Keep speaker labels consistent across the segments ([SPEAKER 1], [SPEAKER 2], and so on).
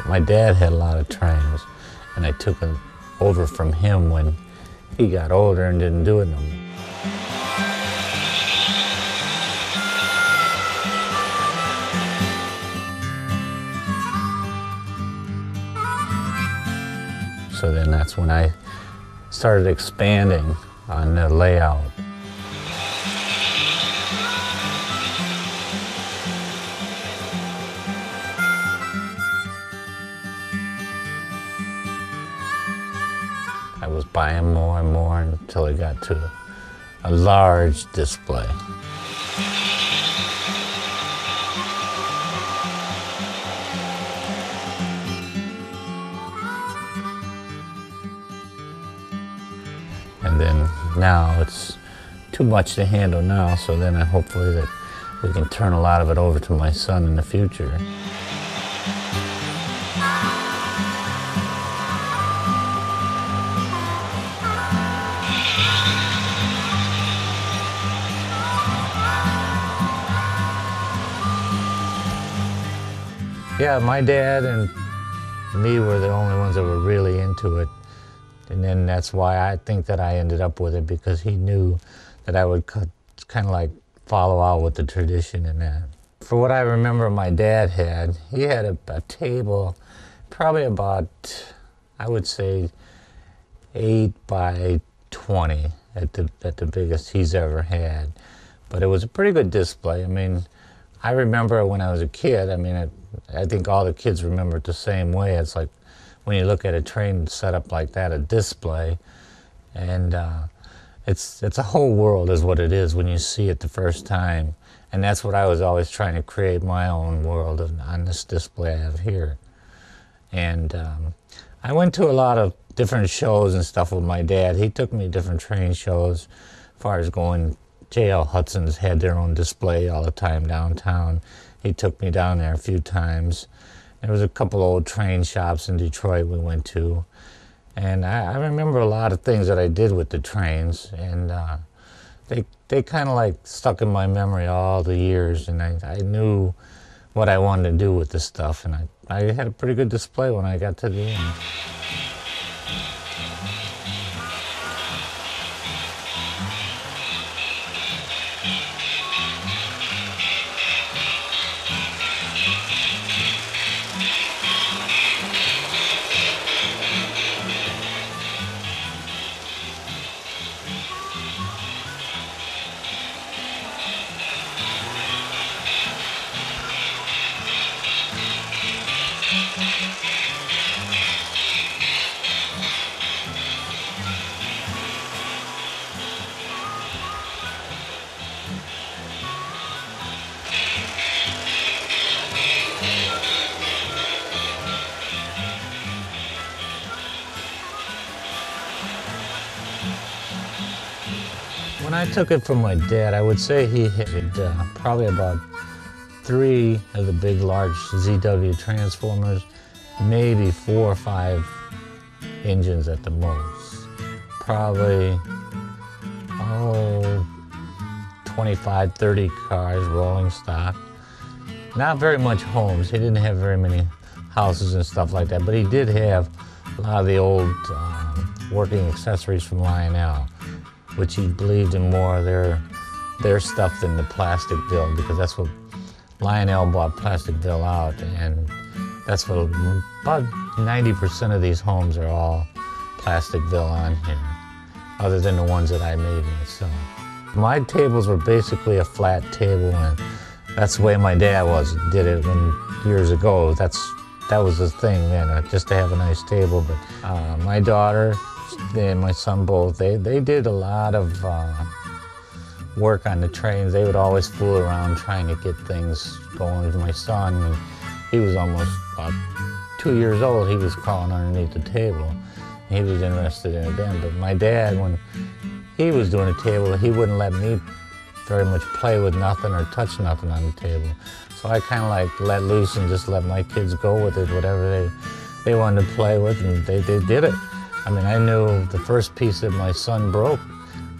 [SPEAKER 1] My dad had a lot of trains, and I took it over from him when he got older and didn't do it no more. So then that's when I started expanding on the layout. I was buying more and more until it got to a large display. And then now it's too much to handle now, so then hopefully that we can turn a lot of it over to my son in the future. Yeah, my dad and me were the only ones that were really into it. And then that's why I think that I ended up with it, because he knew that I would kind of like follow out with the tradition and that. For what I remember my dad had, he had a table probably about, I would say, 8 by 20 at the biggest he's ever had. But it was a pretty good display. I mean, I remember when I was a kid, I mean, I think all the kids remember it the same way. It's like when you look at a train set up like that, a display, and it's a whole world is what it is when you see it the first time. And that's what I was always trying to create, my own world on this display I have here. And I went to a lot of different shows and stuff with my dad. He took me to different train shows as far as going. J.L. Hudson's had their own display all the time downtown. He took me down there a few times. There was a couple old train shops in Detroit we went to. And I remember a lot of things that I did with the trains. And they kind of like stuck in my memory all the years. And I knew what I wanted to do with this stuff. And I had a pretty good display when I got to the end. When I took it from my dad, I would say he had probably about 3 of the big, large ZW transformers, maybe 4 or 5 engines at the most. Probably, 25, 30 cars, rolling stock. Not very much homes. He didn't have very many houses and stuff like that, but he did have a lot of the old working accessories from Lionel, which he believed in more of their stuff than the Plasticville, because that's what Lionel bought Plasticville out, and that's what about 90% of these homes are all Plasticville on here, other than the ones that I made myself. My tables were basically a flat table, and that's the way my dad did it years ago. That was the thing then, just to have a nice table. But my daughter and my son both, they did a lot of work on the trains. They would always fool around trying to get things going. With my son, he was almost about 2 years old. He was crawling underneath the table. He was interested in it then. But my dad, when he was doing a table, he wouldn't let me very much play with nothing or touch nothing on the table. So I kind of like let loose and just let my kids go with it, whatever they wanted to play with, and they did it. I mean, I knew the first piece that my son broke,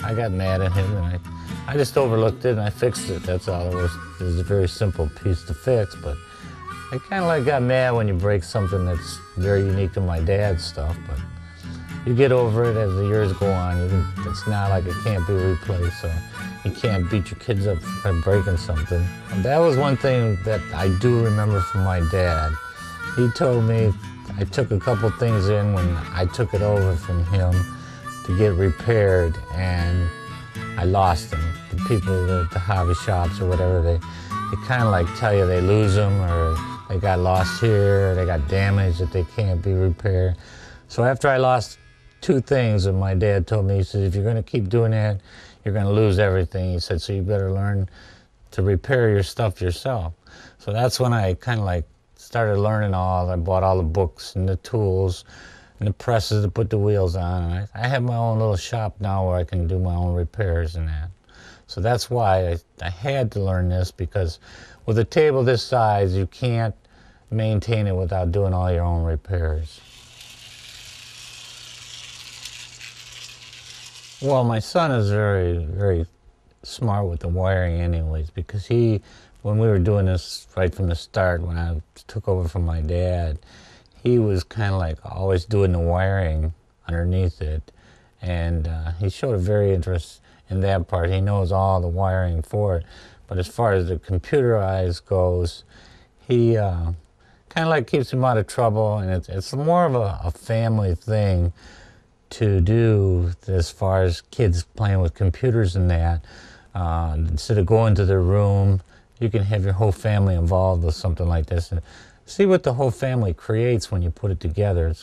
[SPEAKER 1] I got mad at him, and I just overlooked it and I fixed it. That's all it was. It was a very simple piece to fix, but I kind of like got mad when you break something that's very unique to my dad's stuff, but you get over it as the years go on. It's not like it can't be replaced, so you can't beat your kids up for breaking something. And that was one thing that I do remember from my dad. He told me I took a couple things in when I took it over from him to get repaired, and I lost them. The people at the hobby shops or whatever, they kind of like tell you they lose them, or they got lost here, or they got damaged that they can't be repaired. So after I lost two things, and my dad told me, he said, if you're going to keep doing that, you're going to lose everything. He said, so you better learn to repair your stuff yourself. So that's when I kind of like started learning all. I bought all the books and the tools and the presses to put the wheels on. And I have my own little shop now where I can do my own repairs and that. So that's why I had to learn this, because with a table this size, you can't maintain it without doing all your own repairs. Well, my son is very, very smart with the wiring anyways, because when we were doing this right from the start, when I took over from my dad, he was kind of like always doing the wiring underneath it. And he showed a very interest in that part. He knows all the wiring for it. But as far as the computerized goes, he kind of like keeps him out of trouble, and it's more of a family thing to do as far as kids playing with computers and that. Instead of going to their room, you can have your whole family involved with something like this and see what the whole family creates when you put it together.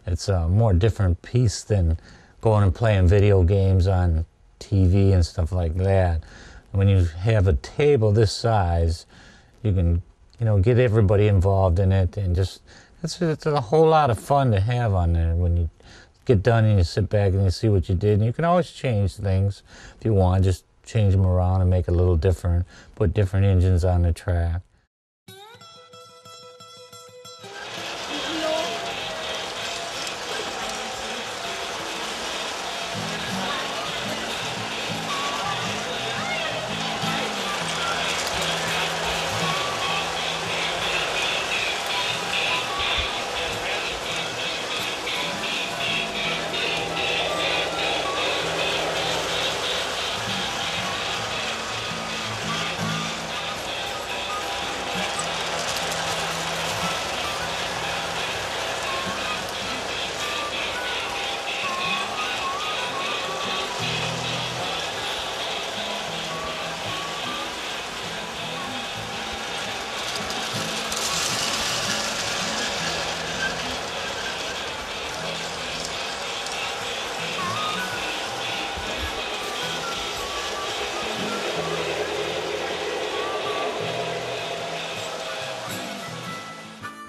[SPEAKER 1] It's a more different piece than going and playing video games on TV and stuff like that. When you have a table this size, you can, get everybody involved in it, and just it's a whole lot of fun to have on there. When you get done and you sit back and you see what you did, and you can always change things if you want. Just change them around and make it a little different, put different engines on the track.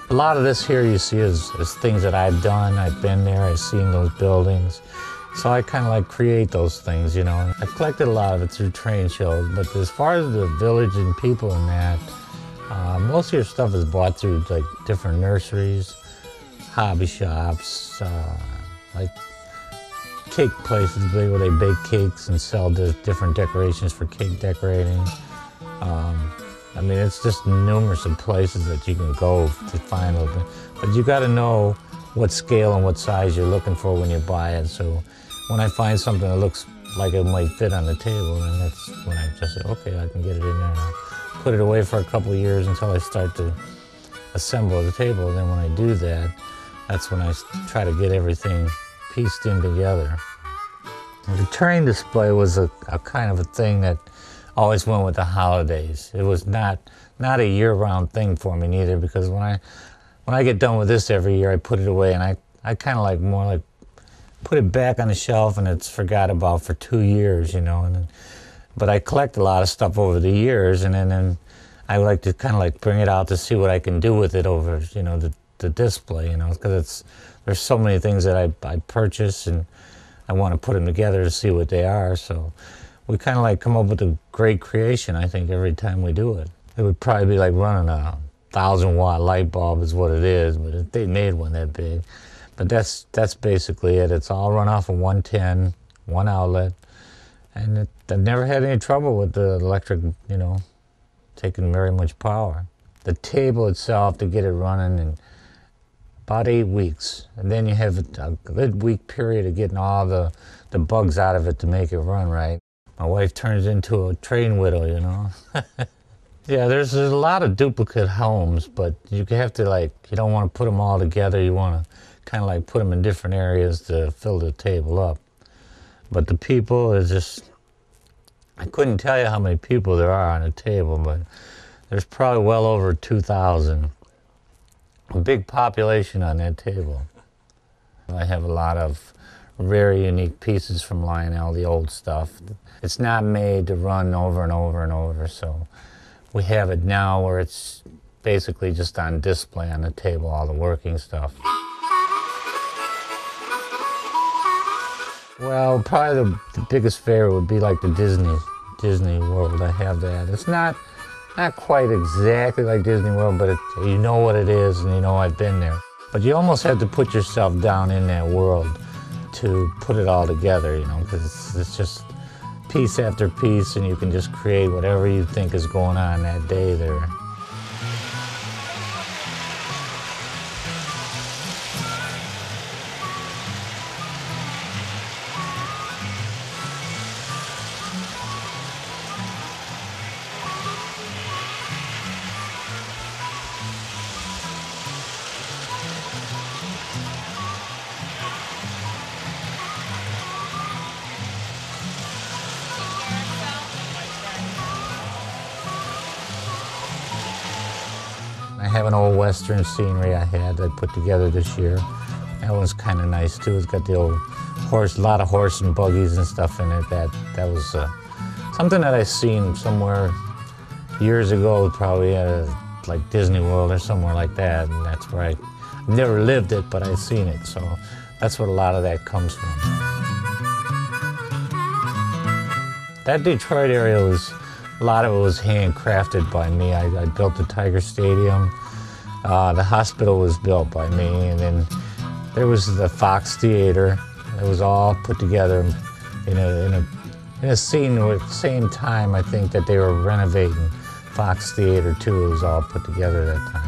[SPEAKER 1] A lot of this here you see is things that I've done. I've been there, I've seen those buildings. So I kind of like create those things, I've collected a lot of it through train shows, but as far as the village and people and that, most of your stuff is bought through like different nurseries, hobby shops, like cake places where they bake cakes and sell different decorations for cake decorating. It's just numerous of places that you can go to find them. But you got to know what scale and what size you're looking for when you buy it. So when I find something that looks like it might fit on the table, then that's when I just say, okay, I can get it in there. And I'll put it away for a couple of years until I start to assemble the table. And then when I do that, that's when I try to get everything pieced in together. And the train display was a kind of a thing that always went with the holidays. It was not a year-round thing for me neither, because when I get done with this every year, I put it away, and I kind of like more like put it back on the shelf, and it's forgot about for 2 years, but I collect a lot of stuff over the years, and then I like to kind of like bring it out to see what I can do with it over, the display, because there's so many things that I purchase, and I want to put them together to see what they are. So we kind of like come up with a great creation, I think, every time we do it. It would probably be like running a 1,000-watt light bulb is what it is, but if they made one that big. But that's basically it. It's all run off of 110, one outlet, and I've never had any trouble with the electric, taking very much power. the table itself to get it running in about 8 weeks. And then you have a good week period of getting all the bugs out of it to make it run right. My wife turns into a train widow, you know. Yeah, there's a lot of duplicate homes, but you have to, like, you don't want to put them all together. You want to kind of like put them in different areas to fill the table up. But the people is just, I couldn't tell you how many people there are on a table, but there's probably well over 2,000. A big population on that table. I have a lot of very unique pieces from Lionel, the old stuff. It's not made to run over and over and over, so we have it now where it's basically just on display on the table, all the working stuff. Well, probably the biggest favorite would be like the Disney World. I have that. It's not quite exactly like Disney World, but you know what it is and you know I've been there. But you almost have to put yourself down in that world to put it all together, you know, because it's just piece after piece, and you can just create whatever you think is going on that day there. I have an old Western scenery I put together this year. That was kind of nice too. It's got the old horse, a lot of horse and buggies and stuff in it. That was something that I seen somewhere years ago, probably at like Disney World or somewhere like that. And that's where I never lived it, but I've seen it. So that's what a lot of that comes from. That Detroit area was, a lot of it was handcrafted by me. I built the Tiger Stadium. The hospital was built by me, and then there was the Fox Theater. It was all put together in a scene at the same time. I think that they were renovating Fox Theater too. It was all put together that time.